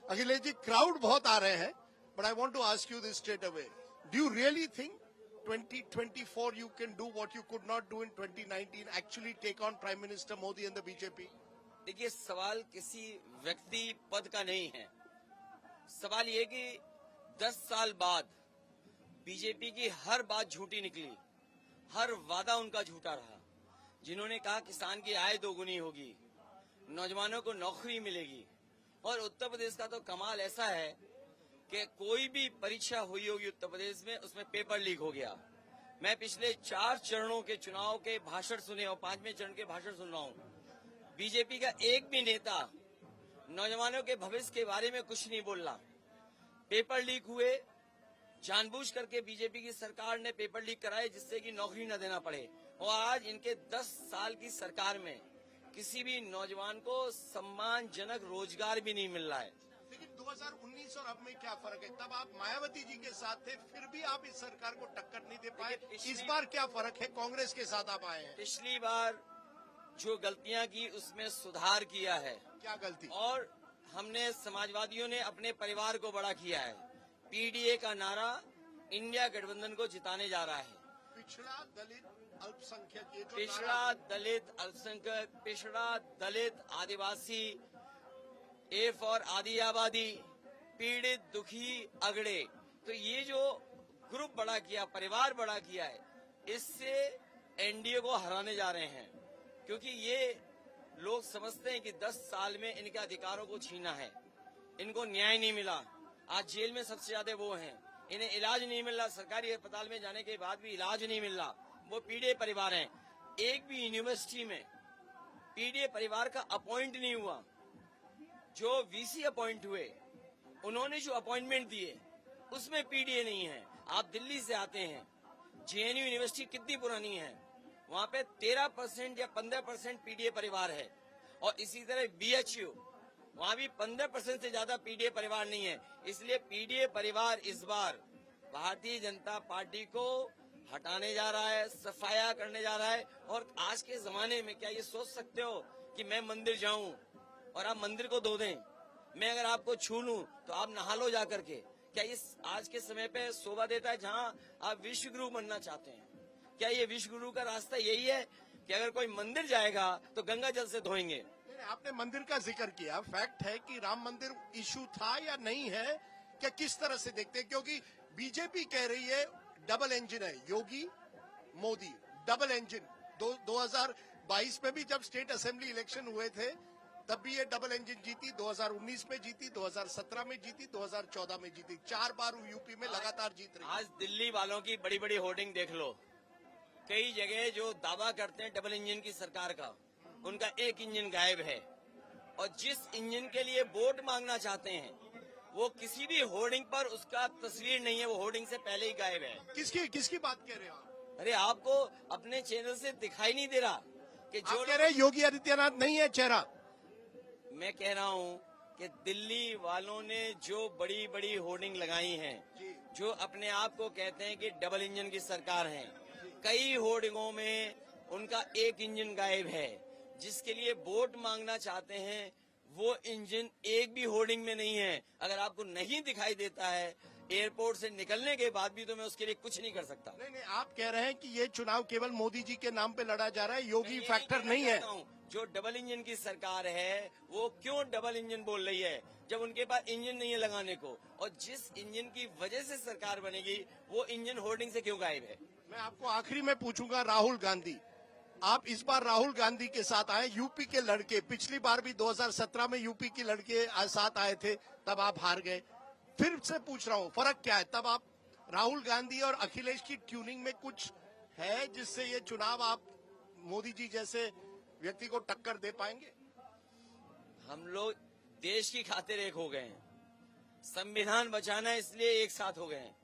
Akhilesh ji, crowd बहुत आ रहे हैं, but I want to ask you this straight away, do you really think 2024 you can do what you could not do in 2019, actually take on Prime Minister Modi and the BJP? देखिए, सवाल किसी व्यक्ति पद का नहीं है। सवाल ये कि 10 साल बाद बीजेपी की हर बात झूठी निकली, हर वादा उनका झूठा रहा। जिन्होंने कहा किसान की आय दोगुनी होगी, नौजवानों को नौकरी मिलेगी, और उत्तर प्रदेश का तो कमाल ऐसा है कि कोई भी परीक्षा हुई होगी उत्तर प्रदेश में, उसमें पेपर लीक हो गया। मैं पिछले 4 चरणों के चुनाव के भाषण सुने और 5वें चरण के भाषण सुन रहा हूँ। बीजेपी का एक भी नेता नौजवानों के भविष्य के बारे में कुछ नहीं बोल रहा। पेपर लीक हुए, जानबूझ करके बीजेपी की सरकार ने पेपर लीक कराए जिससे कि नौकरी न देना पड़े, और आज इनके 10 साल की सरकार में किसी भी नौजवान को सम्मानजनक रोजगार भी नहीं मिल रहा है। लेकिन 2019 और अब में क्या फर्क है? तब आप मायावती जी के साथ थे, फिर भी आप इस सरकार को टक्कर नहीं दे पाए। इस बार क्या फर्क है? कांग्रेस के साथ आप आए हैं। पिछली बार जो गलतियां की उसमें सुधार किया है। क्या गलती? और हमने समाजवादियों ने अपने परिवार को बड़ा किया है। पीडीए का नारा इंडिया गठबंधन को जिताने जा रहा है। पिछड़ा दलित अल्पसंख्यक, ये जो पिछड़ा दलित अल्पसंख्यक, पिछड़ा दलित आदिवासी, ए फॉर आदि आबादी, पीड़ित दुखी अगड़े, तो ये जो ग्रुप बड़ा किया, परिवार बड़ा किया है, इससे एनडीए को हराने जा रहे हैं। क्योंकि ये लोग समझते हैं कि 10 साल में इनके अधिकारों को छीना है, इनको न्याय नहीं मिला। आज जेल में सबसे ज्यादा वो हैं, इन्हें इलाज नहीं मिल रहा, सरकारी अस्पताल में जाने के बाद भी इलाज नहीं मिल रहा। वो पीडीए परिवार हैं। एक भी यूनिवर्सिटी में पीडीए परिवार का अपॉइंट नहीं हुआ। जो वीसी अपॉइंट हुए, उन्होंने जो अपॉइंटमेंट दिए उसमें पीडीए नहीं है। आप दिल्ली से आते हैं, जेएनयू यूनिवर्सिटी कितनी पुरानी है, वहाँ पे 13% या 15% पीडीए परिवार है। और इसी तरह बीएचयू, वहाँ भी 15% से ज्यादा पीडीए परिवार नहीं है। इसलिए पीडीए परिवार इस बार भारतीय जनता पार्टी को हटाने जा रहा है, सफाया करने जा रहा है। और आज के जमाने में क्या ये सोच सकते हो कि मैं मंदिर जाऊं और आप मंदिर को धो दें? मैं अगर आपको छू लूं तो आप नहा लो जाकर के। क्या इस आज के समय पे शोभा देता है? जहां आप विश्व गुरु बनना चाहते हैं, क्या ये विश्व गुरु का रास्ता यही है कि अगर कोई मंदिर जाएगा तो गंगा जल से धोएंगे? आपने मंदिर का जिक्र किया, फैक्ट है कि राम मंदिर इशू था या नहीं है, क्या किस तरह से देखते हैं? क्योंकि बीजेपी कह रही है डबल इंजन है, योगी मोदी डबल इंजन। 2022 में भी जब स्टेट असेंबली इलेक्शन हुए थे तब भी ये डबल इंजन जीती, 2019 में जीती, 2017 में जीती, 2014 में जीती, 4 बार यूपी में लगातार जीत रही। आज दिल्ली वालों की बड़ी बड़ी होर्डिंग देख लो। कई जगह जो दावा करते हैं डबल इंजन की सरकार का, उनका एक इंजन गायब है। और जिस इंजन के लिए वोट मांगना चाहते हैं, वो किसी भी होर्डिंग पर उसका तस्वीर नहीं है, वो होर्डिंग से पहले ही गायब है। किसकी बात कह रहे हो आप? अरे आपको अपने चैनल से दिखाई नहीं दे रहा कि जो कह रहे योगी आदित्यनाथ नहीं है चेहरा? मैं कह रहा हूँ कि दिल्ली वालों ने जो बड़ी बड़ी होर्डिंग लगाई हैं, जो अपने आप को कहते हैं कि डबल इंजन की सरकार है, कई होर्डिंगों में उनका एक इंजन गायब है। जिसके लिए वोट मांगना चाहते हैं वो इंजन एक भी होर्डिंग में नहीं है। अगर आपको नहीं दिखाई देता है एयरपोर्ट से निकलने के बाद भी, तो मैं उसके लिए कुछ नहीं कर सकता। नहीं, आप कह रहे हैं कि ये चुनाव केवल मोदी जी के नाम पे लड़ा जा रहा है, योगी फैक्टर नहीं है। जो डबल इंजन की सरकार है वो क्यों डबल इंजन बोल रही है जब उनके पास इंजन नहीं है लगाने को? और जिस इंजन की वजह से सरकार बनेगी वो इंजन होर्डिंग से क्यों गायब है? मैं आपको आखिरी में पूछूंगा, राहुल गांधी, आप इस बार राहुल गांधी के साथ आए, यूपी के लड़के, पिछली बार भी 2017 में यूपी के लड़के साथ आए थे, तब आप हार गए। फिर से पूछ रहा हूँ, फर्क क्या है? तब आप राहुल गांधी और अखिलेश की ट्यूनिंग में कुछ है जिससे ये चुनाव आप मोदी जी जैसे व्यक्ति को टक्कर दे पाएंगे? हम लोग देश की खातिर एक हो गए हैं, संविधान बचाना है इसलिए एक साथ हो गए हैं,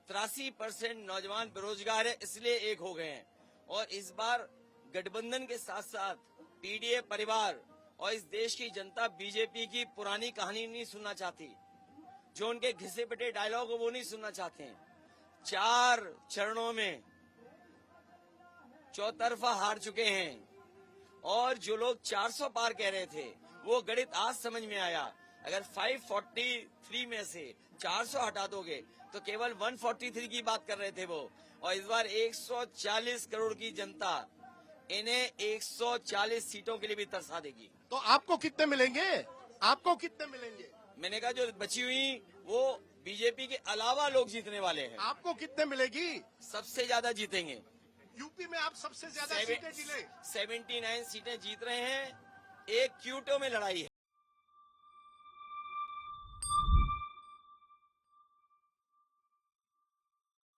83% नौजवान बेरोजगार है इसलिए एक हो गए हैं। और इस बार गठबंधन के साथ साथ पीडीए परिवार और इस देश की जनता बीजेपी की पुरानी कहानी नहीं सुनना चाहती, जो उनके घिसे पिटे डायलॉग वो नहीं सुनना चाहते हैं। 4 चरणों में चौतरफा हार चुके हैं, और जो लोग 400 पार कह रहे थे वो गणित आज समझ में आया। अगर 543 में से 400 हटा दोगे तो केवल 143 की बात कर रहे थे वो, और इस बार 140 करोड़ की जनता इन्हें 140 सीटों के लिए भी तरसा देगी। तो आपको कितने मिलेंगे? आपको कितने मिलेंगे? मैंने कहा जो बची हुई वो बीजेपी के अलावा लोग जीतने वाले हैं। आपको कितने मिलेगी? सबसे ज्यादा जीतेंगे। यूपी में आप सबसे ज्यादा सीटें जिले 79 सीटें जीत रहे हैं। एक क्यूटो में लड़ाई है।